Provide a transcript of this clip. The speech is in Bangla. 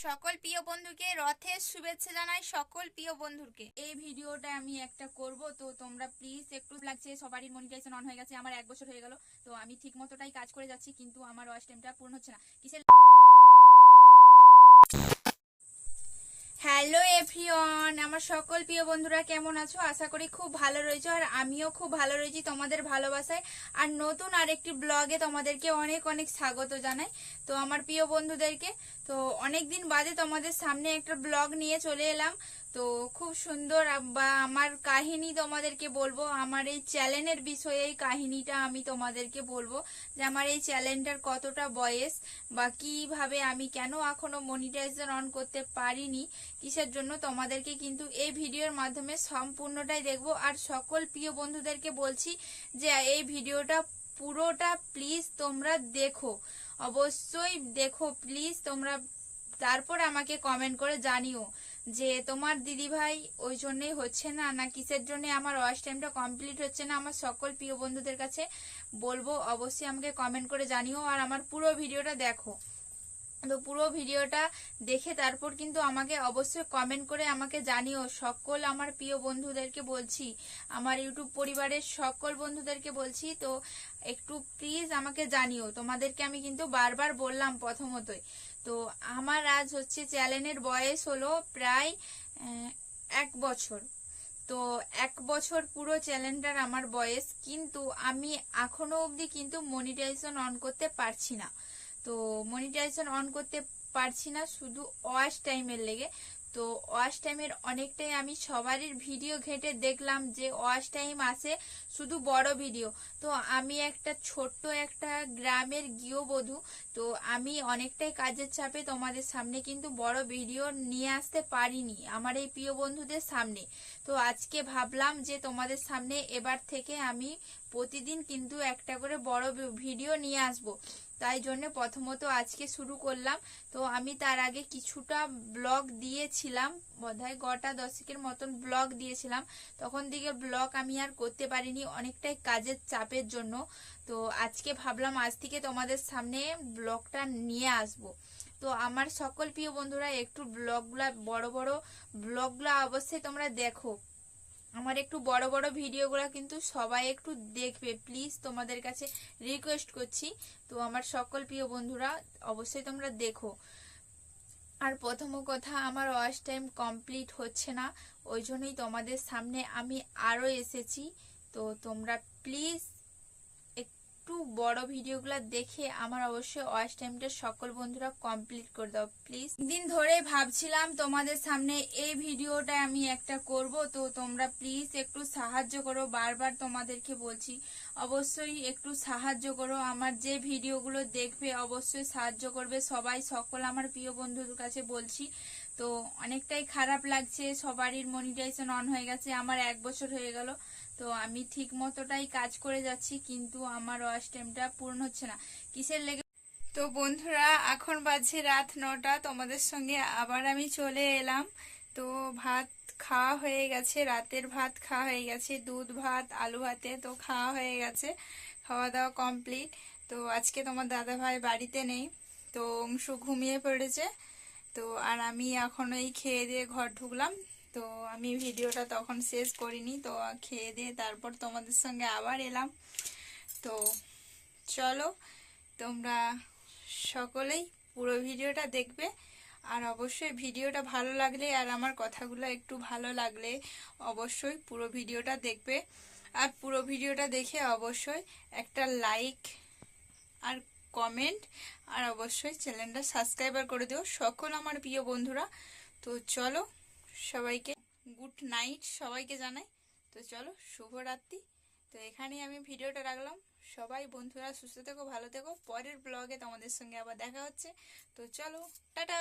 সকল প্রিয় বন্ধুকে রথের শুভেচ্ছা জানাই সকল প্রিয় বন্ধুকে। এই ভিডিওটা আমি একটা করব, তো তোমরা প্লিজ একটু লাগছে সবারই মনিটাইজেশন অন হয়ে গেছে, আমার 1 বছর হয়ে গেল। তো আমি ঠিক মতোটাই কাজ করে যাচ্ছি, কিন্তু আমার ওয়াচ টাইমটা পূর্ণ হচ্ছে না। কিসের হ্যালো এভরিওয়ান, আমার সকল প্রিয় বন্ধুরা কেমন আছো? আশা করি খুব ভালো রয়েছে, আর আমিও খুব ভালো রয়েছি তোমাদের ভালোবাসায়। আর নতুন আরেকটি ব্লগে তোমাদেরকে অনেক অনেক স্বাগত জানাই। তো আমার প্রিয় বন্ধুদেরকে, তো অনেক দিন বাদে তোমাদের সামনে একটা ব্লগ নিয়ে চলে এলাম। তো খুব সুন্দর বা আমার কাহিনী তোমাদেরকে বলবো, আমার এই চ্যানেলের বিষয়ে এই কাহিনীটা আমি তোমাদেরকে বলবো, যে আমার এই চ্যানেলটার কতটা বয়স বা কিভাবে আমি কেন এখনো মনিটাইজেশন অন করতে পারিনি, কিসের জন্য, তোমাদেরকে কিন্তু এই ভিডিওর মাধ্যমে সম্পূর্ণটাই দেখবো। আর সকল প্রিয় বন্ধুদেরকে বলছি যে এই ভিডিওটা পুরোটা প্লিজ তোমরা দেখো, অবশ্যই দেখো প্লিজ তোমরা। তারপর আমাকে কমেন্ট করে জানিও যে তোমার দিদি ভাই ওই জন্যই হচ্ছে না, না কিসের জন্য আমার ওয়াচ টাইমটা কমপ্লিট হচ্ছে না। আমার সকল প্রিয় বন্ধুদের কাছে বলবো, অবশ্যই আমাকে কমেন্ট করে জানিও, আর আমার পুরো ভিডিওটা দেখো। তো পুরো ভিডিওটা দেখে তারপর কিন্তু আমাকে অবশ্যই কমেন্ট করে আমাকে জানিও। সকল আমার প্রিয় বন্ধুদেরকে বলছি, আমার ইউটিউব পরিবারের সকল বন্ধুদেরকে বলছি, তো একটু প্লিজ আমাকে জানিও। তোমাদেরকে আমি কিন্তু বারবার বললাম প্রথমতই। তো আমার আজ হচ্ছে চ্যানেলের বয়স হলো প্রায় 1 বছর। তো 1 বছর পুরো চ্যানেলটার আমার বয়স, কিন্তু আমি এখনো অবধি কিন্তু মনিটাইজেশন অন করতে পারছি না। তো মনিটাইজেশন অন করতে পারছি না শুধু ওয়াচ টাইমের লেগে। তো ওয়াচ টাইমের অনেকটাই আমি সবারই ভিডিও ঘেটে দেখলাম যে ওয়াচ টাইম আসে শুধু বড় ভিডিও। তো আমি একটা ছোট্ট একটা গ্রামের গৃহবধূ, তো আমি অনেকটাই কাজের চাপে তোমাদের সামনে কিন্তু বড় ভিডিও নিয়ে আসতে পারিনি আমার এই প্রিয় বন্ধুদের সামনে। তো আজকে ভাবলাম যে তোমাদের সামনে এবার থেকে আমি প্রতিদিন কিন্তু একটা করে বড় ভিডিও নিয়ে আসব। তাই জন্য প্রথমত আজকে শুরু করলাম। তো আমি তার আগে কিছুটা ব্লগ দিয়েছিলাম, বোধহয় 9টা-10 মতন ব্লগ দিয়েছিলাম। তখন দিকে ব্লগ আমি আর করতে পারিনি, অনেকটাই কাজের চাপের জন্য। তো আজকে ভাবলাম আজ থেকে তোমাদের সামনে ব্লগটা নিয়ে আসব। তো আমার সকল প্রিয় বন্ধুরা একটু ব্লগগুলা বড় বড় ব্লগগুলা অবশ্যই তোমরা দেখো। আমার একটু বড় বড় ভিডিওগুলো কিন্তু সবাই একটু দেখবে প্লিজ, তোমাদের কাছে রিকোয়েস্ট করছি। তো আমার সকল প্রিয় বন্ধুরা অবশ্যই তোমরা দেখো। আর প্রথম কথা, আমার ওয়াচ টাইম কমপ্লিট হচ্ছে না, ওই জন্যই তোমাদের সামনে আমি আরো এসেছি। তো তোমরা প্লিজ একটু বড় ভিডিওগুলো দেখে আমার অবশ্যই ওয়াচ টাইমটা সকল বন্ধুরা কমপ্লিট করে দাও প্লিজ। দিন ধরে ভাবছিলাম তোমাদের সামনে এই ভিডিওটা আমি একটা করব, তো তোমরা প্লিজ একটু সাহায্য করো, বারবার তোমাদেরকে বলছি অবশ্যই একটু সাহায্য করো। আমার যে ভিডিওগুলো দেখবে অবশ্যই সাহায্য করবে সবাই, সকল আমার প্রিয় বন্ধুদের কাছে বলছি। তো অনেকটাই খারাপ লাগছে, সবারই মনিটাইজেশন অন হয়ে গেছে, আমার 1 বছর হয়ে গেল। তো আমি ঠিক মতোটাই কাজ করে যাচ্ছি, কিন্তু আমার ওয়াচ টাইমটা পূর্ণ হচ্ছে না, কিসের লেগে। তো বন্ধুরা এখন বাজে রাত 9টা, তোমাদের সঙ্গে আবার আমি চলে এলাম। তো ভাত খাওয়া হয়ে গেছে, রাতের ভাত খাওয়া হয়ে গেছে, দুধ ভাত আলু ভাতে তো খাওয়া হয়ে গেছে, খাওয়া দাওয়া কমপ্লিট। তো আজকে তোমার দাদা ভাই বাড়িতে নেই, তো অংশু ঘুমিয়ে পড়েছে। তো আর আমি এখন এই খেয়ে দিয়ে ঘর ঢুকলাম। তো আমি ভিডিওটা তখন শেষ করিনি, তো খেয়ে দিয়ে তারপর তোমাদের সঙ্গে আবার এলাম। তো চলো তোমরা সকলেই পুরো ভিডিওটা দেখবে, আর অবশ্যই ভিডিওটা ভালো লাগলে আর আমার কথাগুলো একটু ভালো লাগলে অবশ্যই পুরো ভিডিওটা দেখবে। আর পুরো ভিডিওটা দেখে অবশ্যই একটা লাইক আর কমেন্ট আর অবশ্যই চ্যানেলটা সাবস্ক্রাইবার করে দিও সকল আমার প্রিয় বন্ধুরা। তো চলো সবাইকে গুড নাইট সবাইকে জানাই। তো চলো শুভরাত্রি। তো এখানেই আমি ভিডিওটা রাখলাম। সবাই বন্ধুরা সুস্থ থেকো, ভালো থেকো, পরের ব্লগে তোমাদের সঙ্গে আবার দেখা হচ্ছে। তো চলো টাটা।